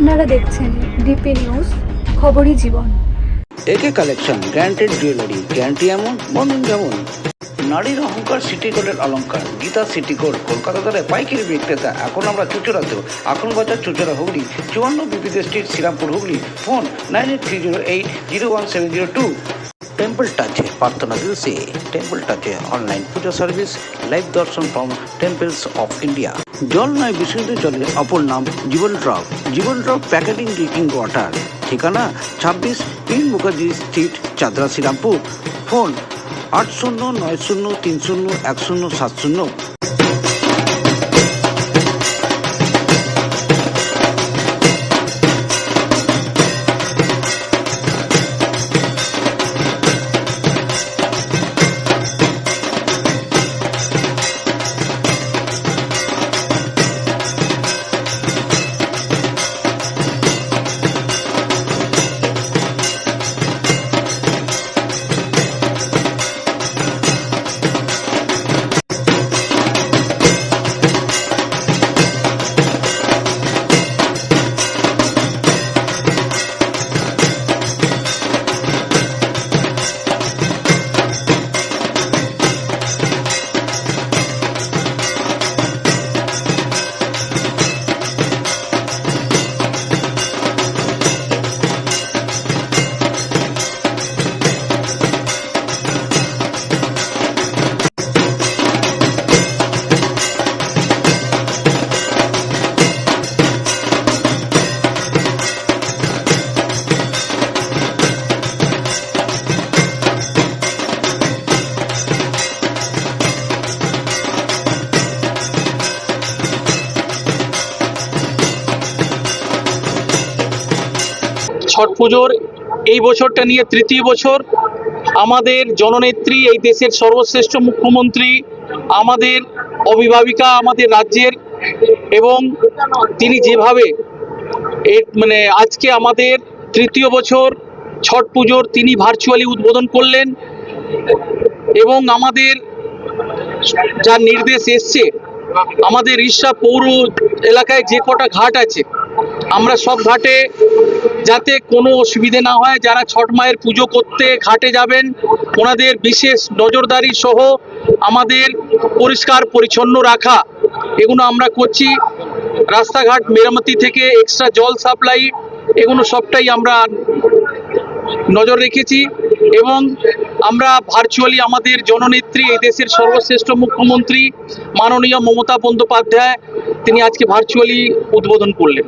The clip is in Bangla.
আপনারা দেখছেন ডিপি নিউজ, খবরই জীবন। একে কালেকশন, গ্যারান্টেড জুয়েলারি, গ্যারান্টি এমন বন্ধন যেমন। নারীর অহংকার সিটি গোল্ডের অলংকার, গীতা সিটি গোল্ড, কলকাতা দরে পাইকারি বিক্রেতা। এখন আমরা চুচুড়াতেও, এখন বাজার চুচুড়া হুগলি, 54 বিপিতে street, Serampore Hooghly. Phone 9830800702। Temple touch প্রার্থনা দিল से টেম্পল টাচে online puja service, live darshan from temples of India. জল নয় বিশুদ্ধ জলের অপর নাম Jiban drop. Jiban drop packeting drinking water. ঠিকানা 26 পীর মুখার্জি স্ট্রিট, চাদরা, শ্রীরামপুর। ফোন 8090301070। ছট পুজোর এই বছরটা নিয়ে তৃতীয় বছর। আমাদের জননেত্রী, এই দেশের সর্বশ্রেষ্ঠ মুখ্যমন্ত্রী, আমাদের অভিভাবিকা, আমাদের রাজ্যের, এবং তিনি যেভাবে আজকে আমাদের তৃতীয় বছর ছট পুজোর তিনি ভার্চুয়ালি উদ্বোধন করলেন, এবং আমাদের যা নির্দেশ এসছে, আমাদের রিষড়া পৌর এলাকায় যে কটা ঘাট আছে, আমরা সব ঘাটে যাতে কোনো অসুবিধে না হয়, যারা ছট মায়ের পুজো করতে ঘাটে যাবেন ওনাদের বিশেষ নজরদারি সহ আমাদের পরিষ্কার পরিচ্ছন্ন রাখা, এগুলো আমরা করছি। রাস্তাঘাট মেরামতি থেকে এক্সট্রা জল সাপ্লাই, এগুলো সবটাই আমরা নজর রেখেছি। এবং আমরা ভার্চুয়ালি আমাদের জননেত্রী, এই দেশের সর্বশ্রেষ্ঠ মুখ্যমন্ত্রী মাননীয় মমতা বন্দ্যোপাধ্যায়, তিনি আজকে ভার্চুয়ালি উদ্বোধন করলেন।